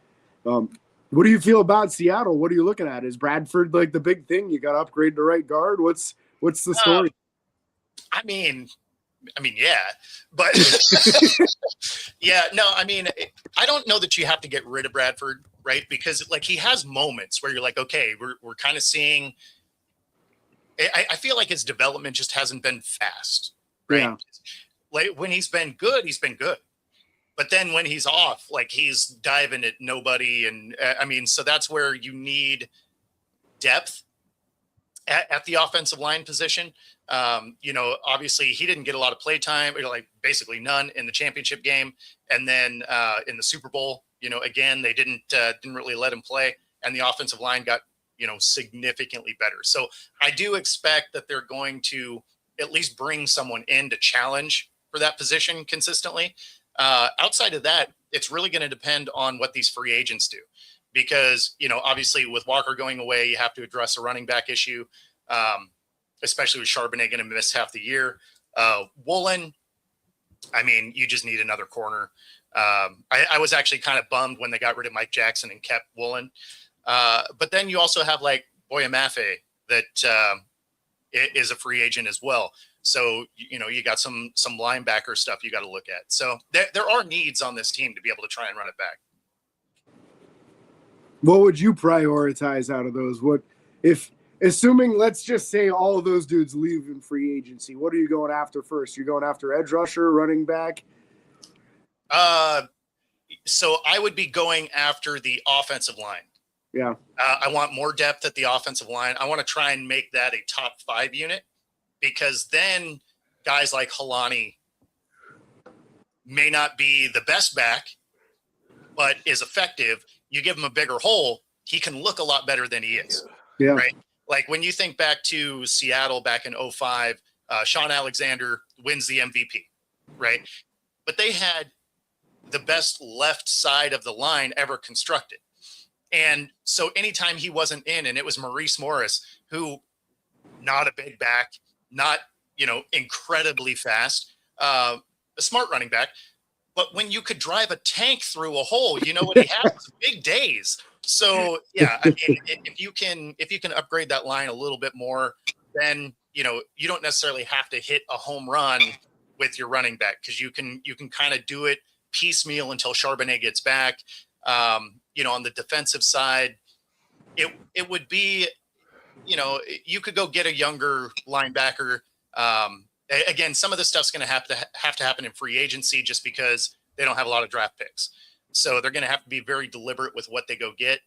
What do you feel about Seattle? What are you looking at? Is Bradford like the big thing? You got to upgrade the right guard. What's the story? I mean, yeah, but yeah, no, I mean, I don't know that you have to get rid of Bradford, right? Because like he has moments where you're like, okay, we're kind of seeing. I feel like his development just hasn't been fast, right? Yeah. Like when he's been good, he's been good. But then when he's off, like he's diving at nobody. And so that's where you need depth at the offensive line position. Obviously he didn't get a lot of play time, like basically none in the championship game. And then in the Super Bowl, again, they didn't really let him play. And the offensive line got, significantly better. So I do expect that they're going to at least bring someone in to challenge for that position consistently. Outside of that, it's really going to depend on what these free agents do, because, obviously with Walker going away, you have to address a running back issue, especially with Charbonnet going to miss half the year. Woolen, you just need another corner. I was actually kind of bummed when they got rid of Mike Jackson and kept Woolen. But then you also have like Boyamafe that is a free agent as well. So, you got some linebacker stuff you got to look at. So there are needs on this team to be able to try and run it back. What would you prioritize out of those? Assuming, let's just say all of those dudes leave in free agency, what are you going after first? You're going after edge rusher, running back? So I would be going after the offensive line. Yeah. I want more depth at the offensive line. I want to try and make that a top 5 unit, because then guys like Halani may not be the best back, but is effective. You give him a bigger hole, he can look a lot better than he is. Yeah. Right. Like when you think back to Seattle back in 2005, Sean Alexander wins the MVP, right? But they had the best left side of the line ever constructed. And so anytime he wasn't in, and it was Maurice Morris, who not a big back, not, incredibly fast, a smart running back. But when you could drive a tank through a hole, what he had was big days. So yeah, if you can upgrade that line a little bit more, then, you don't necessarily have to hit a home run with your running back, because you can kind of do it piecemeal until Charbonnet gets back. On the defensive side, it would be, you could go get a younger linebacker. Again, some of this stuff's going to have to happen in free agency, just because they don't have a lot of draft picks. So they're going to have to be very deliberate with what they go get.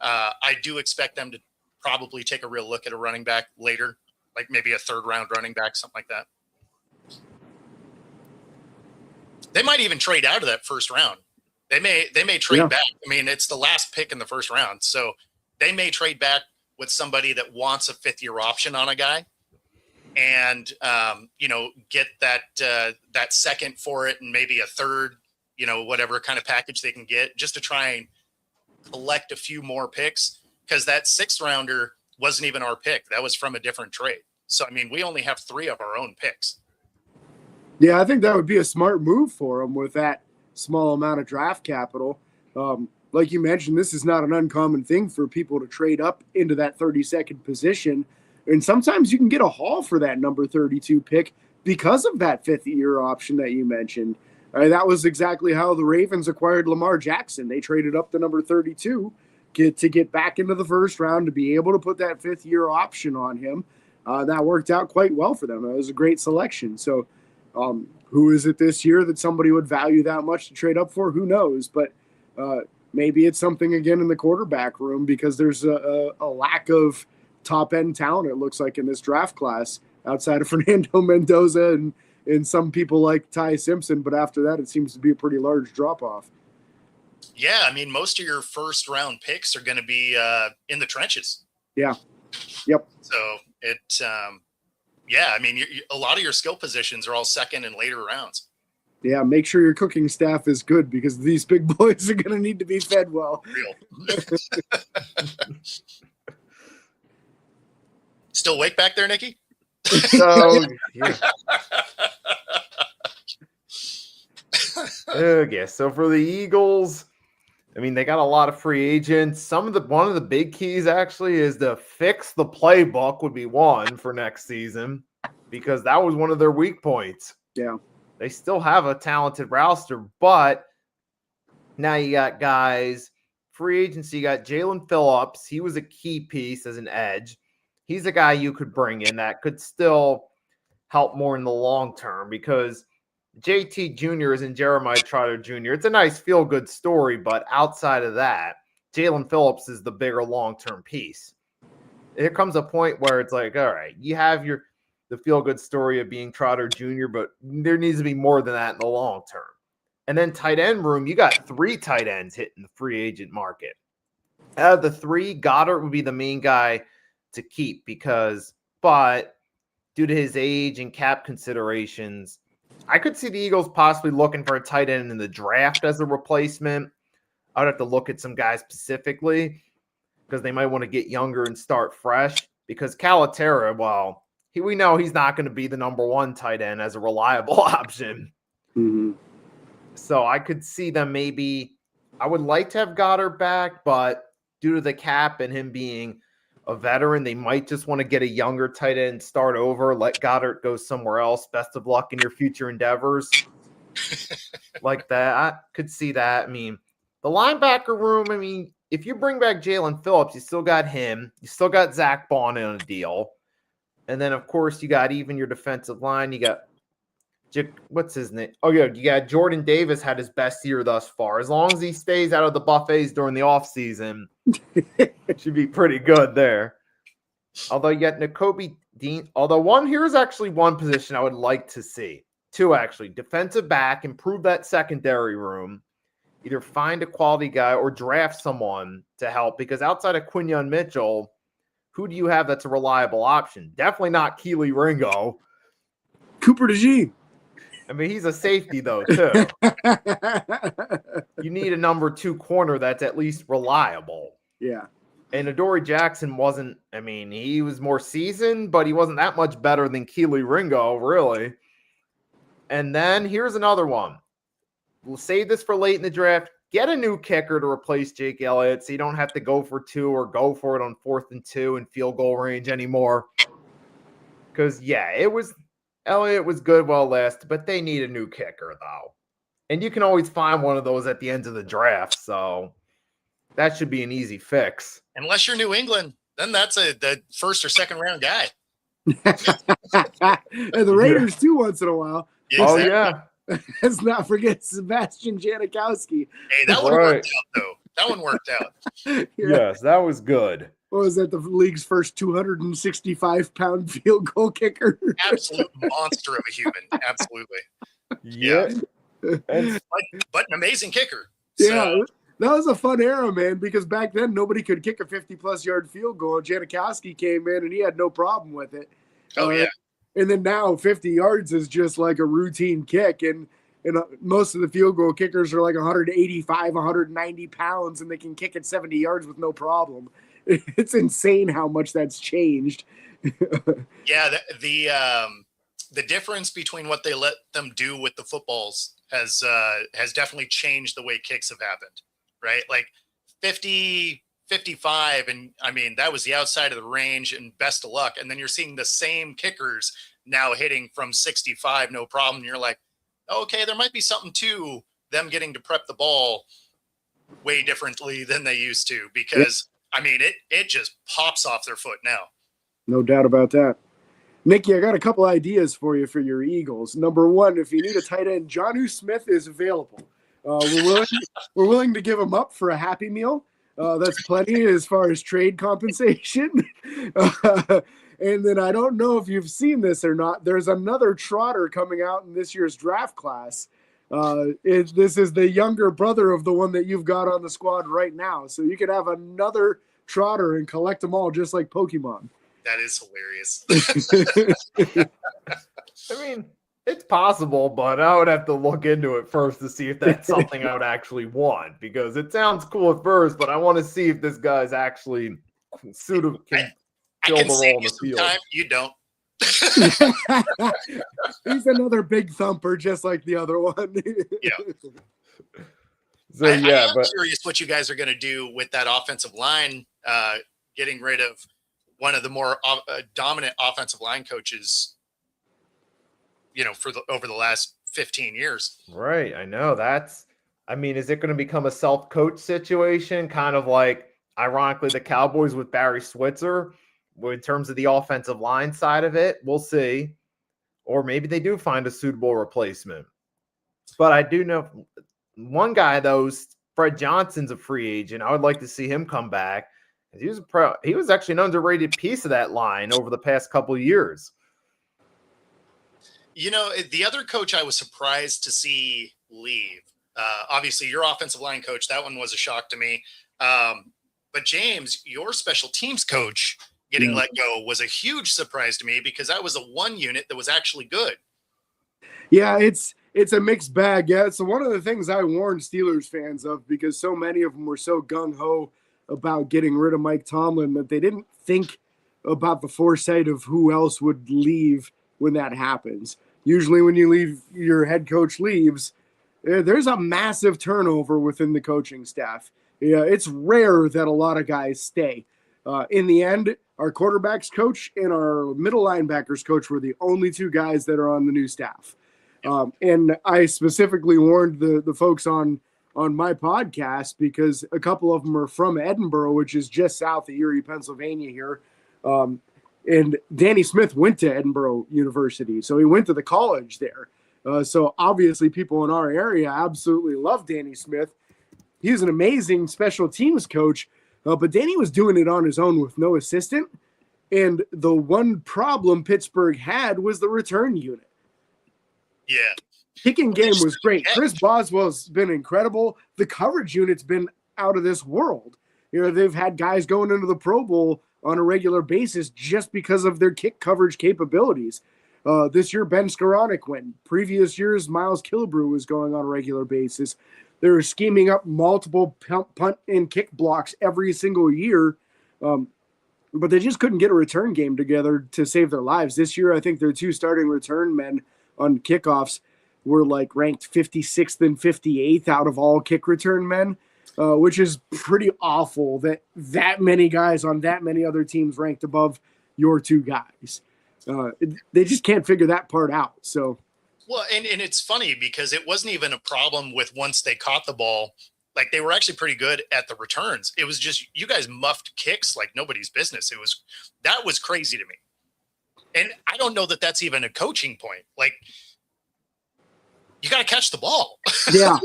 I do expect them to probably take a real look at a running back later, like maybe a 3rd round running back, something like that. They might even trade out of that 1st round. They may trade back. It's the last pick in the 1st round. So they may trade back with somebody that wants a 5th-year option on a guy, and, get that second for it, and maybe a 3rd, whatever kind of package they can get, just to try and collect a few more picks. because that 6th rounder wasn't even our pick. That was from a different trade. So, I mean, we only have 3 of our own picks. Yeah, I think that would be a smart move for them with that small amount of draft capital. Like you mentioned, this is not an uncommon thing for people to trade up into that 32nd position. And sometimes you can get a haul for that number 32 pick because of that 5th-year option that you mentioned. That was exactly how the Ravens acquired Lamar Jackson. They traded up to number 32 to get back into the 1st round to be able to put that 5th-year option on him. That worked out quite well for them. It was a great selection. So who is it this year that somebody would value that much to trade up for? Who knows? But maybe it's something again in the quarterback room because there's a lack of top-end talent, it looks like, in this draft class outside of Fernando Mendoza and some people like Ty Simpson. But after that, it seems to be a pretty large drop-off. Yeah, I mean, most of your 1st-round picks are going to be in the trenches. Yeah. Yep. So yeah, I mean, a lot of your skill positions are all 2nd and later rounds. Yeah, make sure your cooking staff is good because these big boys are going to need to be fed well. Real. Still awake back there, Nikki? So, yeah. Okay, so for the Eagles, I mean, they got a lot of free agents. One of the big keys actually is to fix the playbook would be one for next season because that was one of their weak points. Yeah. They still have a talented roster, but now you got guys, free agency, you got Jalen Phillips. He was a key piece as an edge. He's a guy you could bring in that could still help more in the long term because JT Jr. is in Jeremiah Trotter Jr. It's a nice feel-good story, but outside of that, Jalen Phillips is the bigger long-term piece. There comes a point where it's like, all right, you have the feel-good story of being Trotter Jr., but there needs to be more than that in the long term. And then tight end room, you got 3 tight ends hitting the free agent market. Out of the 3, Goddard would be the main guy to keep but due to his age and cap considerations, I could see the Eagles possibly looking for a tight end in the draft as a replacement. I'd have to look at some guys specifically because they might want to get younger and start fresh because Calaterra, well, we know he's not going to be the number 1 tight end as a reliable option. Mm-hmm. So I could see them maybe – I would like to have Goddard back, but due to the cap and him being a veteran, they might just want to get a younger tight end, start over, let Goddard go somewhere else. Best of luck in your future endeavors. Like that. I could see that. I mean, the linebacker room, I mean, if you bring back Jalen Phillips, you still got him. You still got Zach Bond on a deal. And then, of course, you got even your defensive line. You got what's his name? Oh, yeah, you got Jordan Davis had his best year thus far. As long as he stays out of the buffets during the offseason, should be pretty good there. Although you got Nakobe Dean. Although here's actually one position I would like to see. 2, actually. Defensive back, improve that secondary room. Either find a quality guy or draft someone to help. Because outside of Quinyon Mitchell, who do you have that's a reliable option? Definitely not Keely Ringo. Cooper DeJean. I mean, he's a safety, though, too. You need a number 2 corner that's at least reliable. Yeah. And Adoree Jackson wasn't, I mean, he was more seasoned, but he wasn't that much better than Keely Ringo, really. And then here's another one. We'll save this for late in the draft. Get a new kicker to replace Jake Elliott so you don't have to go for 2 or go for it on 4th and 2 in field goal range anymore. Because, yeah, Elliott was good while last, but they need a new kicker, though. And you can always find one of those at the end of the draft, so that should be an easy fix. Unless you're New England, then that's the 1st or 2nd round guy. And the Raiders, too, once in a while. Yeah, exactly. Oh, yeah. Let's not forget Sebastian Janikowski. Hey, that one worked out, though. That one worked out. Yeah. Yes, that was good. What was that? The league's first 265-pound field goal kicker. Absolute monster of a human. Absolutely. Yeah. And But an amazing kicker. Yeah, that was a fun era, man, because back then nobody could kick a 50-plus yard field goal. Janikowski came in, and he had no problem with it. Oh, yeah. And then now 50 yards is just like a routine kick, and most of the field goal kickers are like 185, 190 pounds, and they can kick it 70 yards with no problem. It's insane how much that's changed. Yeah, the difference between what they let them do with the footballs has definitely changed the way kicks have happened, right? Like 50, 55, and I mean that was the outside of the range, and best of luck. And then you're seeing the same kickers now hitting from 65, no problem. And you're like, okay, there might be something to them getting to prep the ball way differently than they used to, because I mean it just pops off their foot now. No doubt about that. Nikki, I got a couple ideas for you for your Eagles. Number one, if you need a tight end, Jonnu Smith is available. We're willing to give him up for a Happy Meal. That's plenty as far as trade compensation. And then I don't know if you've seen this or not. There's another trotter coming out in this year's draft class. This is the younger brother of the one that you've got on the squad right now. So you could have another trotter and collect them all just like Pokemon. That is hilarious. I mean, it's possible, but I would have to look into it first to see if that's something I would actually want, because it sounds cool at first, but I want to see if this guy's actually suitable, can fill the role in the field. Time, you don't. He's another big thumper, just like the other one. Yeah. So I'm but curious what you guys are going to do with that offensive line, getting rid of one of the more dominant offensive line coaches, over the last 15 years. Right. I know is it going to become a self-coach situation? Kind of like, ironically, the Cowboys with Barry Switzer in terms of the offensive line side of it. We'll see. Or maybe they do find a suitable replacement. But I do know one guy, though, Fred Johnson's a free agent. I would like to see him come back. He was actually an underrated piece of that line over the past couple of years. The other coach I was surprised to see leave, obviously your offensive line coach, that one was a shock to me. But James, your special teams coach getting let go was a huge surprise to me, because that was the one unit that was actually good. Yeah, it's a mixed bag. Yeah, it's one of the things I warned Steelers fans of, because so many of them were so gung-ho about getting rid of Mike Tomlin that they didn't think about the foresight of who else would leave when that happens. Usually when your head coach leaves, there's a massive turnover within the coaching staff. Yeah, it's rare that a lot of guys stay. In the end, our quarterbacks coach and our middle linebackers coach were the only two guys that are on the new staff. And I specifically warned the folks on my podcast, because a couple of them are from Edinburgh, which is just south of Erie, Pennsylvania here. And Danny Smith went to Edinburgh University, so he went to the college there. So obviously people in our area absolutely love Danny Smith. He's an amazing special teams coach, but Danny was doing it on his own with no assistant. And the one problem Pittsburgh had was the return unit. Yeah. Kicking game was great. Chris Boswell's been incredible. The coverage unit's been out of this world. They've had guys going into the Pro Bowl on a regular basis just because of their kick coverage capabilities. This year, Ben Skoranek went. Previous years, Miles Killebrew was going on a regular basis. They were scheming up multiple punt and kick blocks every single year, but they just couldn't get a return game together to save their lives. This year, I think their two starting return men on kickoffs were ranked 56th and 58th out of all kick return men, which is pretty awful that many guys on that many other teams ranked above your two guys. They just can't figure that part out. So, well, and it's funny because it wasn't even a problem with once they caught the ball. They were actually pretty good at the returns. It was just you guys muffed kicks like nobody's business. That was crazy to me. And I don't know that that's even a coaching point. You got to catch the ball. Yeah,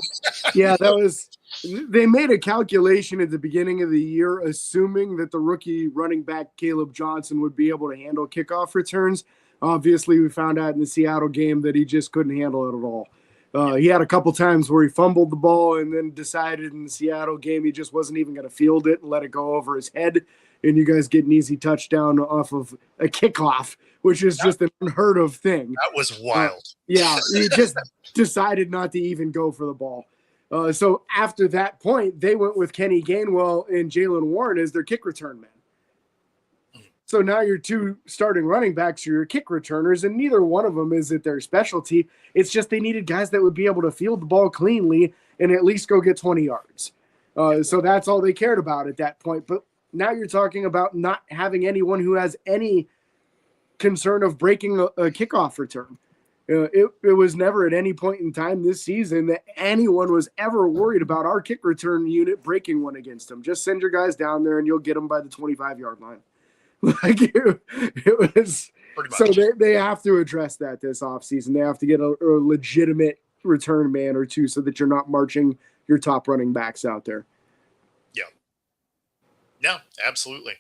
they made a calculation at the beginning of the year, assuming that the rookie running back Caleb Johnson would be able to handle kickoff returns. Obviously, we found out in the Seattle game that he just couldn't handle it at all. He had a couple times where he fumbled the ball and then decided in the Seattle game he just wasn't even going to field it and let it go over his head. And you guys get an easy touchdown off of a kickoff, which is just an unheard of thing. That was wild. Yeah, he just decided not to even go for the ball. So after that point, they went with Kenny Gainwell and Jalen Warren as their kick return man. So now your two starting running backs are your kick returners, and neither one of them is at their specialty. It's just they needed guys that would be able to field the ball cleanly and at least go get 20 yards. So that's all they cared about at that point. But now you're talking about not having anyone who has any concern of breaking a kickoff return. It was never at any point in time this season that anyone was ever worried about our kick return unit breaking one against them. Just send your guys down there and you'll get them by the 25-yard line. Like it was so they have to address that this offseason. They have to get a legitimate return man or two so that you're not marching your top running backs out there. Yeah. No, absolutely.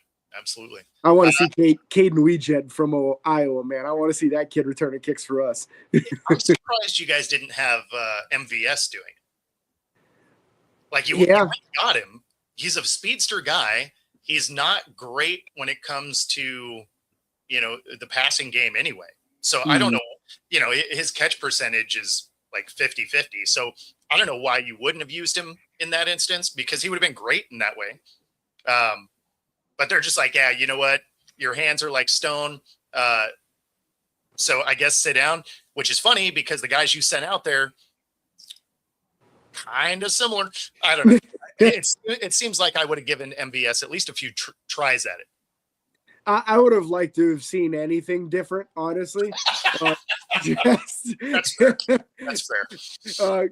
I want to see Caden Weejet from Iowa, man. I want to see that kid returning kicks for us. I'm surprised you guys didn't have MVS doing it. Like you got him. He's a speedster guy. He's not great when it comes to, the passing game anyway. So I don't know, his catch percentage is like 50-50. So I don't know why you wouldn't have used him in that instance, because he would have been great in that way. But they're just like, yeah, you know what? Your hands are like stone. So I guess sit down, which is funny because the guys you sent out there, kind of similar. I don't know. It seems like I would have given MVS at least a few tries at it. I would have liked to have seen anything different, honestly. That's fair. That's fair.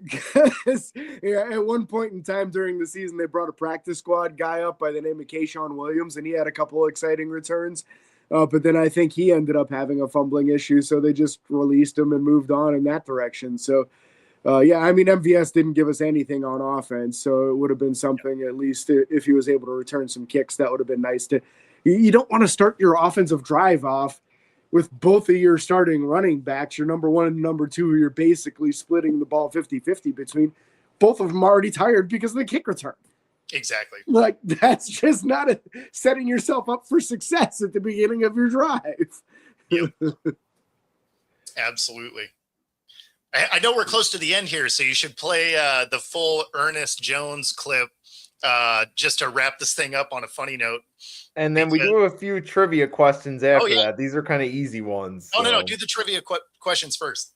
At one point in time during the season, they brought a practice squad guy up by the name of Kayshawn Williams, and he had a couple of exciting returns. But then I think he ended up having a fumbling issue, so they just released him and moved on in that direction. So, MVS didn't give us anything on offense, so it would have been something, at least if he was able to return some kicks, that would have been nice to. You don't want to start your offensive drive off with both of your starting running backs, your number one and number two, you're basically splitting the ball 50-50 between. Both of them are already tired because of the kick return. Exactly. Like, that's just not setting yourself up for success at the beginning of your drive. Yep. Absolutely. I know we're close to the end here, so you should play the full Ernest Jones clip just to wrap this thing up on a funny note. And then we do have a few trivia questions after that. These are kind of easy ones. Oh, no. Do the trivia questions first.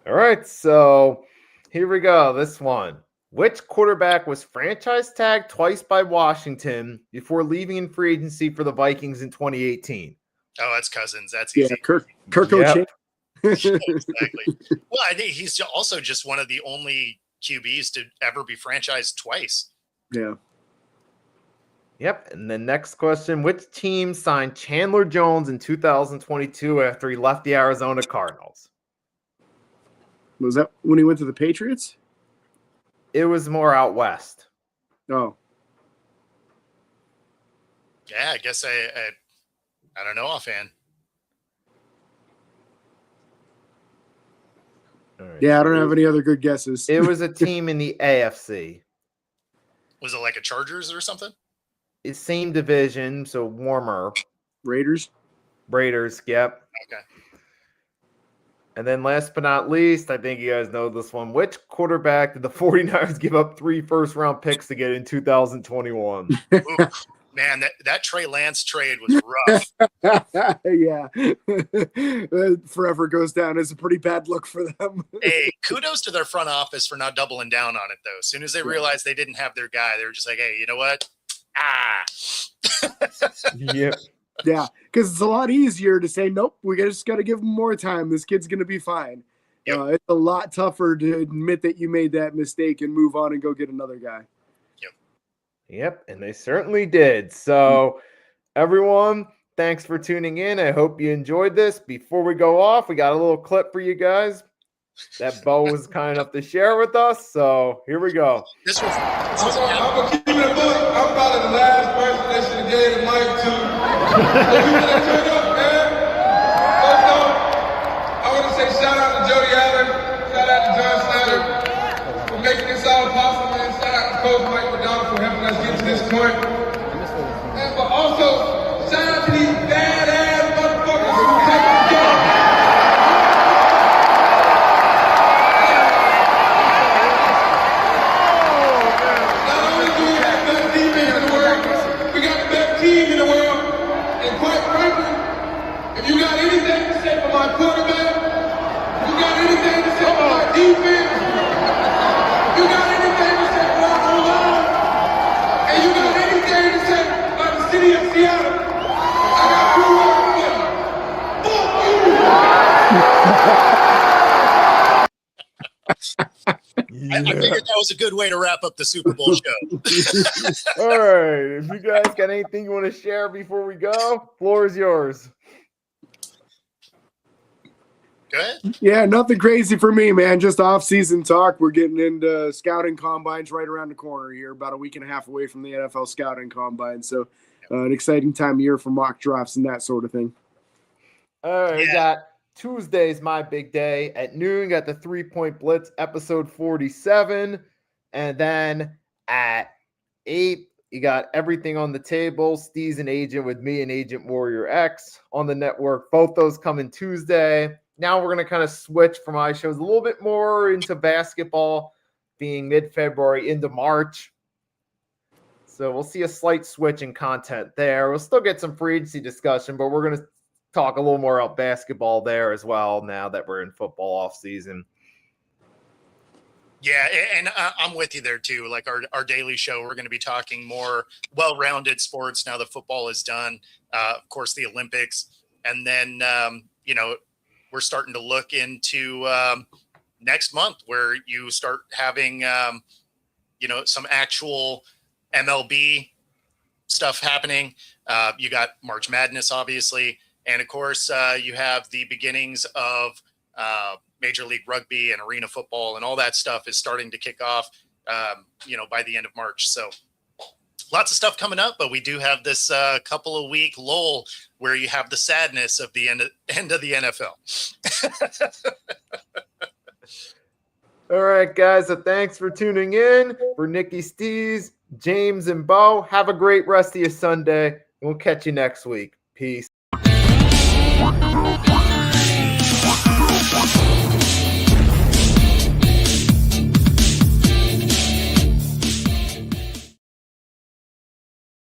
All right. So here we go. This one. Which quarterback was franchise tagged twice by Washington before leaving in free agency for the Vikings in 2018? Oh, that's Cousins. That's easy. Yeah, Kirk O'Shea. Exactly. Well, I think he's also just one of the only QBs to ever be franchised twice. Yeah. Yep. And the next question, which team signed Chandler Jones in 2022 after he left the Arizona Cardinals? Was that when he went to the Patriots? It was more out west. Oh. Yeah, I guess I don't know offhand. Right. Yeah, I don't have any other good guesses. It was a team in the AFC. Was it like a Chargers or something? It's same division, so warmer. Raiders, yep. Okay. And then last but not least, I think you guys know this one. Which quarterback did the 49ers give up 3 first-round picks to get in 2021? Oof, man, that Trey Lance trade was rough. Yeah. Forever goes down as a pretty bad look for them. Hey, kudos to their front office for not doubling down on it, though. As soon as they realized they didn't have their guy, they were just like, hey, you know what? Yep. Yeah, because it's a lot easier to say, nope, we just got to give him more time. This kid's going to be fine. Yep. It's a lot tougher to admit that you made that mistake and move on and go get another guy. Yep, and they certainly did. So, everyone, thanks for tuning in. I hope you enjoyed this. Before we go off, we got a little clip for you guys that Bo was kind enough to share with us. So, here we go. This was I'm going to keep it a book. I'm probably the last person that should have gave the mic to. The people that turned up, man. First off, I want to say shout out to Jody Allen. Shout out to John Snyder for making this all possible, man. Shout out to Coach Mike McDonald for helping us get to this point. And but also, shout out to these badass motherfuckers who take the game. was a good way to wrap up the Super Bowl show. All right. If you guys got anything you want to share before we go, floor is yours. Go ahead. Yeah, nothing crazy for me, man. Just off-season talk. We're getting into scouting combines right around the corner here, about a week and a half away from the NFL scouting combine. So an exciting time of year for mock drafts and that sort of thing. All right, we got Tuesday's my big day at noon. Got the 3-Point Blitz episode 47, and then at 8, you got Everything on the Table. Steve's an Agent with me and Agent Warrior X on the network. Both those coming Tuesday. Now we're going to kind of switch from my shows a little bit more into basketball, being mid-February into March. So we'll see a slight switch in content there. We'll still get some free agency discussion, but we're going to talk a little more about basketball there as well now that we're in football off season. Yeah, and I'm with you there too. Like our daily show, we're going to be talking more well-rounded sports now that football is done. Of course, the Olympics, and then we're starting to look into next month where you start having some actual MLB stuff happening. You got March Madness, obviously. And of course, you have the beginnings of Major League Rugby and arena football, and all that stuff is starting to kick off, by the end of March. So lots of stuff coming up, but we do have this couple of week lull where you have the sadness of the end of the NFL. All right, guys. So thanks for tuning in. For Nikki, Steves, James, and Bo, have a great rest of your Sunday. We'll catch you next week. Peace.